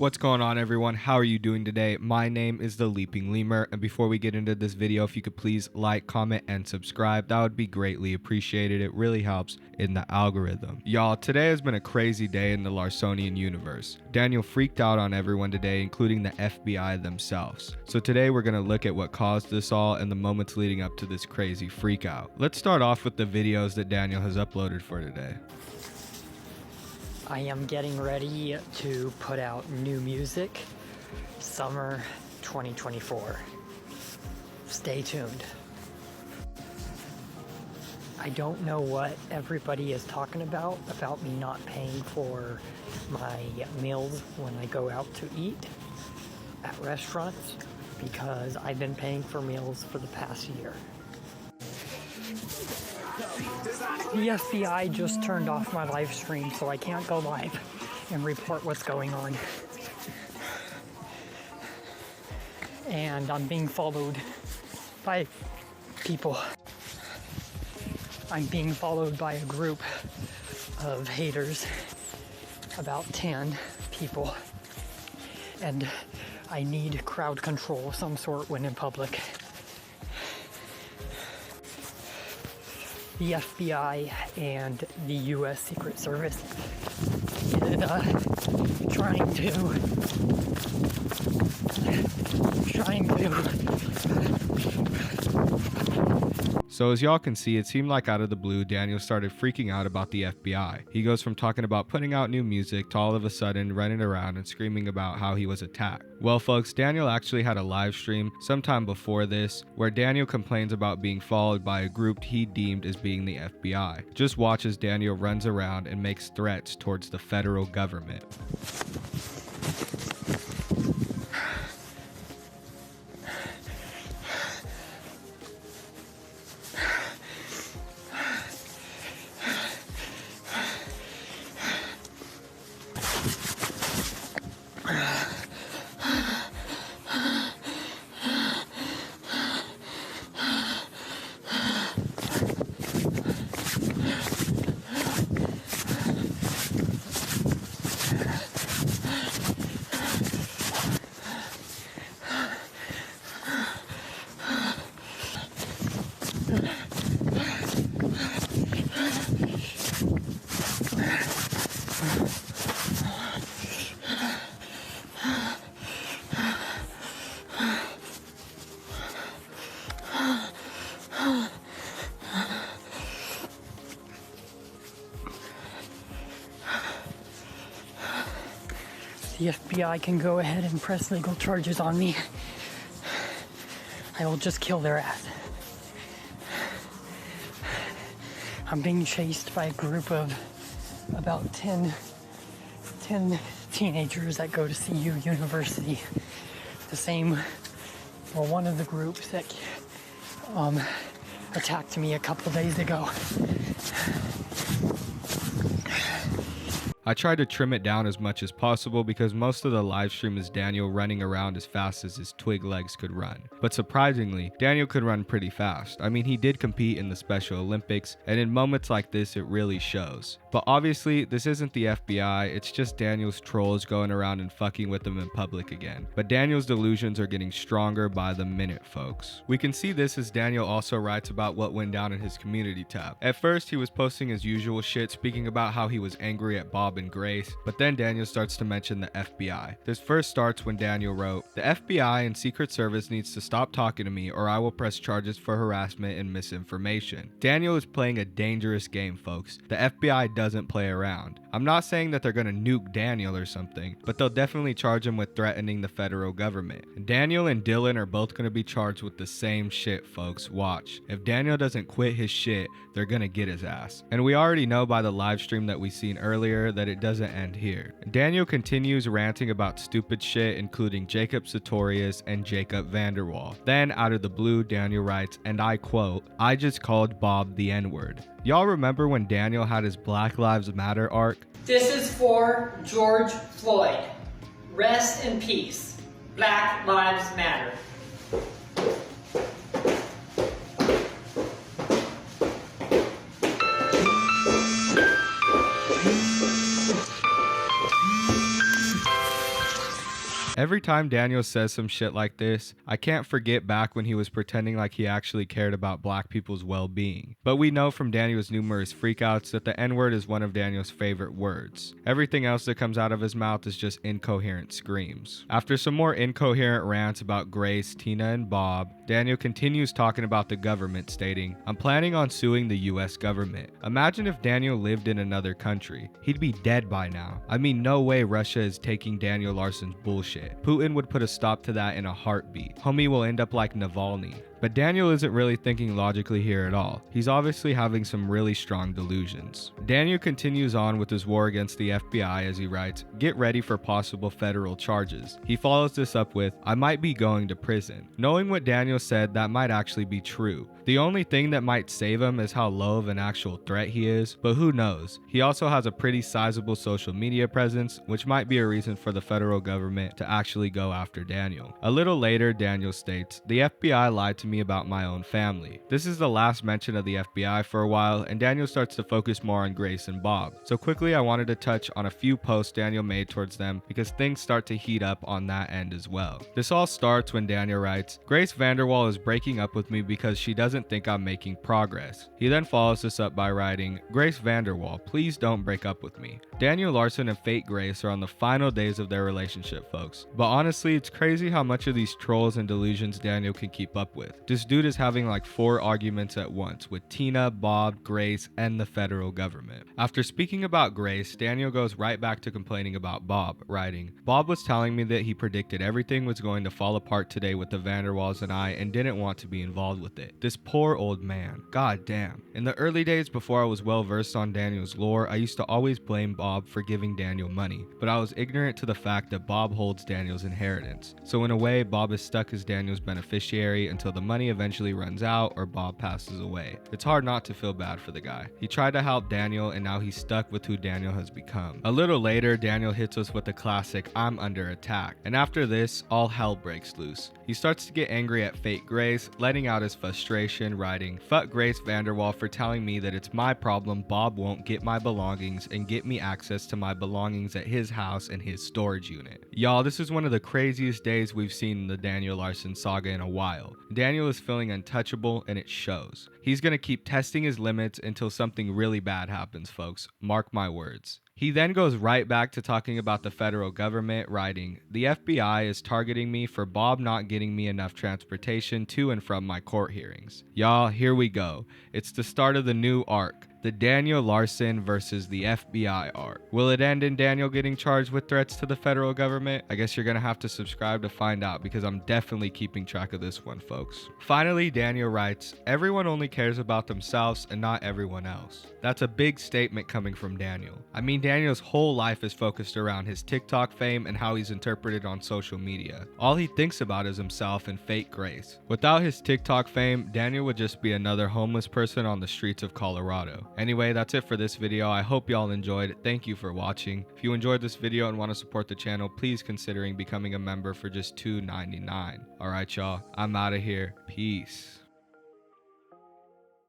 What's going on, everyone? How are you doing today? My name is the Leaping Lemur, and before we get into this video, if you could please like, comment, and subscribe, that would be greatly appreciated. It really helps in the algorithm. Y'all, today has been a crazy day in the Larsonian universe. Daniel freaked out on everyone today, including the FBI themselves. So today we're going to look at what caused this all and the moments leading up to this crazy freak out. Let's start off with the videos that Daniel has uploaded for today. I am getting ready to put out new music, summer 2024. Stay tuned. I don't know what everybody is talking about me not paying for my meals when I go out to eat at restaurants, because I've been paying for meals for the past year. The FBI just turned off my live stream, so I can't go live and report what's going on. And I'm being followed by people. I'm being followed by a group of haters, about 10 people. And I need crowd control of some sort when in public. The FBI and the U.S. Secret Service is trying to So as y'all can see, it seemed like out of the blue, Daniel started freaking out about the FBI. He goes from talking about putting out new music to all of a sudden running around and screaming about how he was attacked. Well folks, Daniel actually had a live stream sometime before this where Daniel complains about being followed by a group he deemed as being the FBI. Just watch as Daniel runs around and makes threats towards the federal government. The FBI can go ahead and press legal charges on me. I will just kill their ass. I'm being chased by a group of about 10 teenagers that go to CU University. The same, or one of the groups that attacked me a couple days ago. I tried to trim it down as much as possible because most of the live stream is Daniel running around as fast as his twig legs could run. But surprisingly, Daniel could run pretty fast. I mean, he did compete in the Special Olympics, and in moments like this, it really shows. But obviously, this isn't the FBI, it's just Daniel's trolls going around and fucking with them in public again. But Daniel's delusions are getting stronger by the minute, folks. We can see this as Daniel also writes about what went down in his community tab. At first, he was posting his usual shit, speaking about how he was angry at Bob and Grace, but then Daniel starts to mention the FBI. This first starts when Daniel wrote, "The FBI and Secret Service needs to stop talking to me or I will press charges for harassment and misinformation." Daniel is playing a dangerous game, folks. The FBI doesn't play around. I'm not saying that they're gonna nuke Daniel or something, but they'll definitely charge him with threatening the federal government. And Daniel and Dylan are both gonna be charged with the same shit, folks. Watch. If Daniel doesn't quit his shit, they're gonna get his ass. And we already know by the live stream that we seen earlier that it doesn't end here. Daniel continues ranting about stupid shit, including Jacob Sartorius and Jacob Vanderwall. Then, out of the blue, Daniel writes, and I quote, "I just called Bob the N-word." Y'all remember when Daniel had his Black Lives Matter arc? This is for George Floyd. Rest in peace. Black Lives Matter. Every time Daniel says some shit like this, I can't forget back when he was pretending like he actually cared about black people's well-being. But we know from Daniel's numerous freakouts that the N-word is one of Daniel's favorite words. Everything else that comes out of his mouth is just incoherent screams. After some more incoherent rants about Grace, Tina, and Bob, Daniel continues talking about the government, stating, "I'm planning on suing the US government." Imagine if Daniel lived in another country. He'd be dead by now. I mean, no way Russia is taking Daniel Larson's bullshit. Putin would put a stop to that in a heartbeat. Homie will end up like Navalny. But Daniel isn't really thinking logically here at all. He's obviously having some really strong delusions. Daniel continues on with his war against the FBI as he writes, "Get ready for possible federal charges." He follows this up with, "I might be going to prison." Knowing what Daniel said, that might actually be true. The only thing that might save him is how low of an actual threat he is, but who knows? He also has a pretty sizable social media presence, which might be a reason for the federal government to actually go after Daniel. A little later, Daniel states, "The FBI lied to me about my own family." This is the last mention of the FBI for a while, and Daniel starts to focus more on Grace and Bob. So quickly, I wanted to touch on a few posts Daniel made towards them because things start to heat up on that end as well. This all starts when Daniel writes, "Grace Vanderwall is breaking up with me because she doesn't think I'm making progress." He then follows this up by writing, "Grace Vanderwall, please don't break up with me." Daniel Larson and Fate Grace are on the final days of their relationship, folks. But honestly, it's crazy how much of these trolls and delusions Daniel can keep up with. This dude is having like 4 arguments at once with Tina, Bob, Grace, and the federal government. After speaking about Grace, Daniel goes right back to complaining about Bob, writing, "Bob was telling me that he predicted everything was going to fall apart today with the Vanderwalls and I and didn't want to be involved with it. This poor old man. God damn." In the early days before I was well versed on Daniel's lore, I used to always blame Bob for giving Daniel money, but I was ignorant to the fact that Bob holds Daniel's inheritance. So in a way, Bob is stuck as Daniel's beneficiary until the money eventually runs out or Bob passes away. It's hard not to feel bad for the guy. He tried to help Daniel and now he's stuck with who Daniel has become. A little later, Daniel hits us with the classic, "I'm under attack." And after this, all hell breaks loose. He starts to get angry at Fate Grace, letting out his frustration, writing, "Fuck Grace Vanderwall for telling me that it's my problem Bob won't get my belongings and get me access to my belongings at his house and his storage unit." Y'all, this is one of the craziest days we've seen in the Daniel Larson saga in a while. Daniel is feeling untouchable and it shows. He's gonna keep testing his limits until something really bad happens, folks. Mark my words. He then goes right back to talking about the federal government, writing, "The FBI is targeting me for Bob not getting me enough transportation to and from my court hearings." Y'all, here we go. It's the start of the new arc. The Daniel Larson versus the FBI arc. Will it end in Daniel getting charged with threats to the federal government? I guess you're gonna have to subscribe to find out because I'm definitely keeping track of this one, folks. Finally, Daniel writes, "Everyone only cares about themselves and not everyone else." That's a big statement coming from Daniel. I mean, Daniel's whole life is focused around his TikTok fame and how he's interpreted on social media. All he thinks about is himself and Fate Grace. Without his TikTok fame, Daniel would just be another homeless person on the streets of Colorado. Anyway, that's it for this video. I hope y'all enjoyed it. Thank you for watching. If you enjoyed this video and want to support the channel, please considering becoming a member for just $2.99. Alright y'all, I'm out of here. Peace.